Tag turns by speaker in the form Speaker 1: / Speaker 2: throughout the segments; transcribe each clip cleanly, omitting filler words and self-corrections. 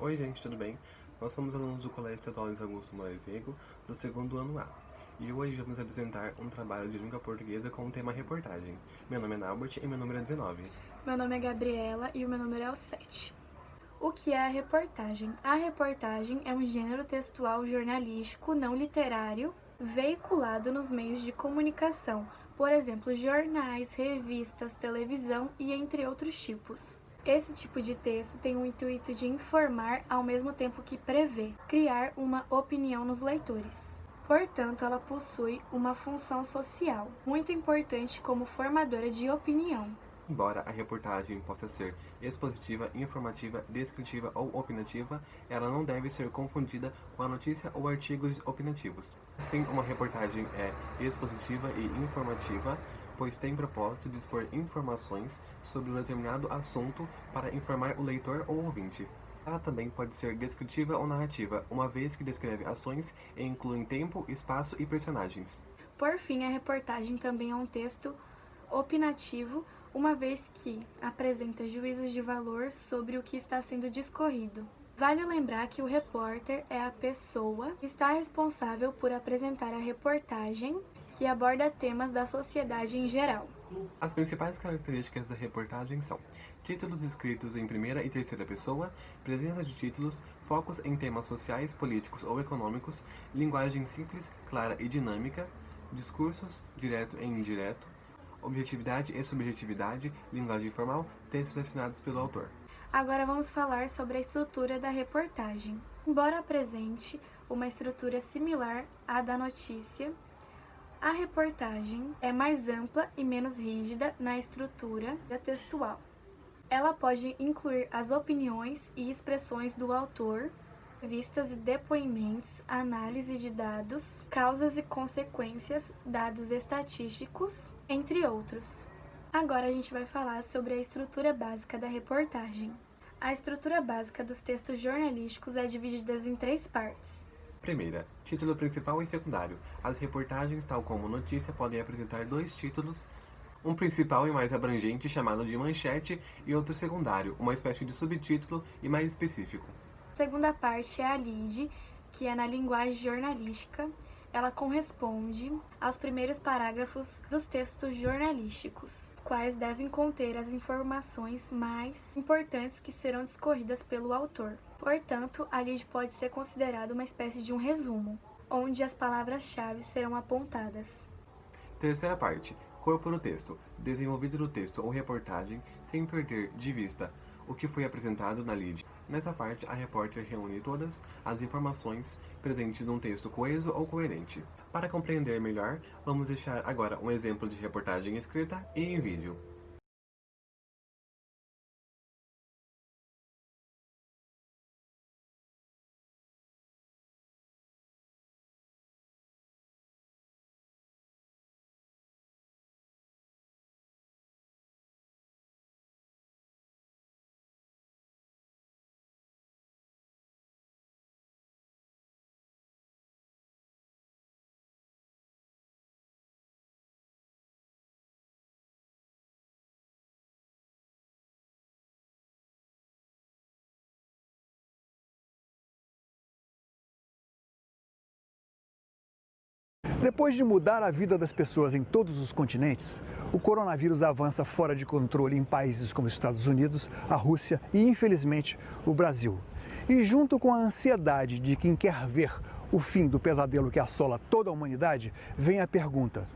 Speaker 1: Oi gente, tudo bem? Nós somos alunos do Colégio Estadual Luiz Augusto Moraes Rego, do segundo ano A. E hoje vamos apresentar um trabalho de língua portuguesa com o tema reportagem. Meu nome é Naubert e meu número é 19.
Speaker 2: Meu nome é Gabriela e o meu número é o 7. O que é a reportagem? A reportagem é um gênero textual jornalístico não literário veiculado nos meios de comunicação, por exemplo, jornais, revistas, televisão e entre outros tipos. Esse tipo de texto tem o intuito de informar ao mesmo tempo que prever, criar uma opinião nos leitores. Portanto, ela possui uma função social muito importante como formadora de opinião.
Speaker 1: Embora a reportagem possa ser expositiva, informativa, descritiva ou opinativa, ela não deve ser confundida com a notícia ou artigos opinativos. Assim, uma reportagem é expositiva e informativa, pois tem propósito de expor informações sobre um determinado assunto para informar o leitor ou ouvinte. Ela também pode ser descritiva ou narrativa, uma vez que descreve ações e inclui tempo, espaço e personagens.
Speaker 2: Por fim, a reportagem também é um texto opinativo, uma vez que apresenta juízos de valor sobre o que está sendo discorrido. Vale lembrar que o repórter é a pessoa que está responsável por apresentar a reportagem que aborda temas da sociedade em geral.
Speaker 1: As principais características da reportagem são títulos escritos em primeira e terceira pessoa, presença de títulos, focos em temas sociais, políticos ou econômicos, linguagem simples, clara e dinâmica, discursos direto e indireto, objetividade e subjetividade, linguagem formal, textos assinados pelo autor.
Speaker 2: Agora vamos falar sobre a estrutura da reportagem. Embora apresente uma estrutura similar à da notícia, a reportagem é mais ampla e menos rígida na estrutura textual. Ela pode incluir as opiniões e expressões do autor, entrevistas e depoimentos, análise de dados, causas e consequências, dados estatísticos, entre outros. Agora a gente vai falar sobre a estrutura básica da reportagem. A estrutura básica dos textos jornalísticos é dividida em 3 partes.
Speaker 1: Primeira, título principal e secundário. As reportagens, tal como notícia, podem apresentar 2 títulos, um principal e mais abrangente, chamado de manchete, e outro secundário, uma espécie de subtítulo e mais específico.
Speaker 2: A segunda parte é a lead, que é na linguagem jornalística. Ela corresponde aos primeiros parágrafos dos textos jornalísticos, os quais devem conter as informações mais importantes que serão discorridas pelo autor. Portanto, a lead pode ser considerada uma espécie de um resumo, onde as palavras-chave serão apontadas.
Speaker 1: Terceira parte, corpo do texto, desenvolvido do texto ou reportagem sem perder de vista o que foi apresentado na lead. Nessa parte, a repórter reúne todas as informações presentes num texto coeso ou coerente. Para compreender melhor, vamos deixar agora um exemplo de reportagem escrita e em vídeo.
Speaker 3: Depois de mudar a vida das pessoas em todos os continentes, o coronavírus avança fora de controle em países como os Estados Unidos, a Rússia e, infelizmente, o Brasil. E junto com a ansiedade de quem quer ver o fim do pesadelo que assola toda a humanidade, vem a pergunta: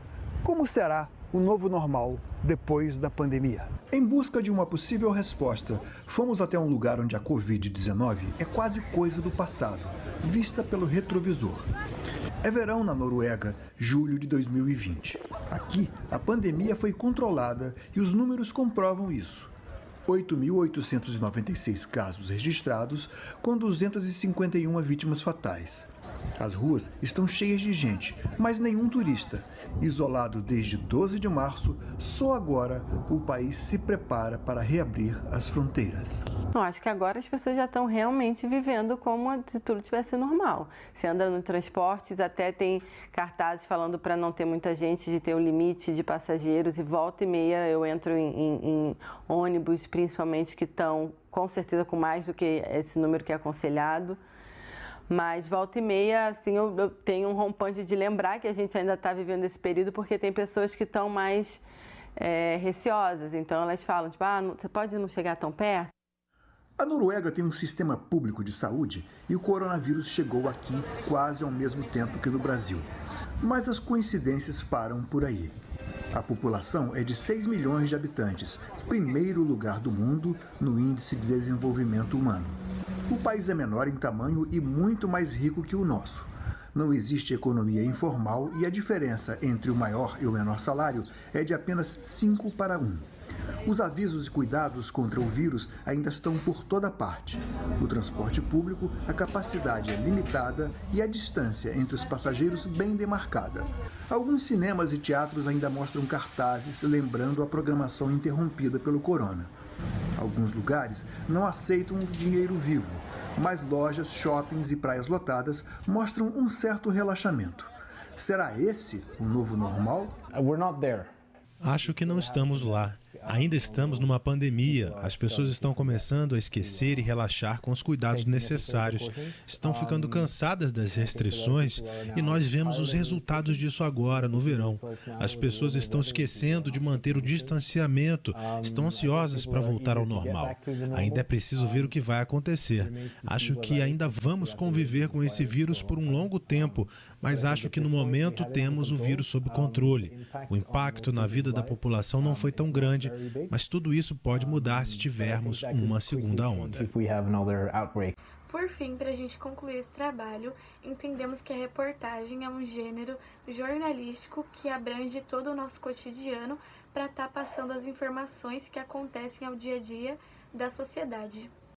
Speaker 3: como será o novo normal depois da pandemia? Em busca de uma possível resposta, fomos até um lugar onde a Covid-19 é quase coisa do passado, vista pelo retrovisor. É verão na Noruega, julho de 2020. Aqui, a pandemia foi controlada e os números comprovam isso. 8.896 casos registrados, com 251 vítimas fatais. As ruas estão cheias de gente, mas nenhum turista. Isolado desde 12 de março, só agora o país se prepara para reabrir as fronteiras.
Speaker 4: Eu acho que agora as pessoas já estão realmente vivendo como se tudo tivesse normal. Você anda no transportes, até tem cartazes falando para não ter muita gente, de ter um limite de passageiros, e volta e meia eu entro em ônibus, principalmente, que estão com certeza com mais do que esse número que é aconselhado. Mas volta e meia, assim, eu tenho um rompante de lembrar que a gente ainda está vivendo esse período, porque tem pessoas que estão mais receosas. Então elas falam, tipo, você pode não chegar tão perto?
Speaker 3: A Noruega tem um sistema público de saúde e o coronavírus chegou aqui quase ao mesmo tempo que no Brasil. Mas as coincidências param por aí. A população é de 6 milhões de habitantes, primeiro lugar do mundo no Índice de Desenvolvimento Humano. O país é menor em tamanho e muito mais rico que o nosso. Não existe economia informal e a diferença entre o maior e o menor salário é de apenas 5 para 1. Os avisos e cuidados contra o vírus ainda estão por toda parte. No transporte público, a capacidade é limitada e a distância entre os passageiros bem demarcada. Alguns cinemas e teatros ainda mostram cartazes lembrando a programação interrompida pelo corona. Alguns lugares não aceitam o dinheiro vivo, mas lojas, shoppings e praias lotadas mostram um certo relaxamento. Será esse o novo normal?
Speaker 5: We're not there.
Speaker 6: Acho que não estamos lá. Ainda estamos numa pandemia. As pessoas estão começando a esquecer e relaxar com os cuidados necessários. Estão ficando cansadas das restrições e nós vemos os resultados disso agora, no verão. As pessoas estão esquecendo de manter o distanciamento, estão ansiosas para voltar ao normal. Ainda é preciso ver o que vai acontecer. Acho que ainda vamos conviver com esse vírus por um longo tempo, mas acho que no momento temos o vírus sob controle. O impacto na vida da população não foi tão grande, mas tudo isso pode mudar se tivermos uma segunda onda.
Speaker 2: Por fim, para a gente concluir esse trabalho, entendemos que a reportagem é um gênero jornalístico que abrange todo o nosso cotidiano para estar passando as informações que acontecem ao dia a dia da sociedade.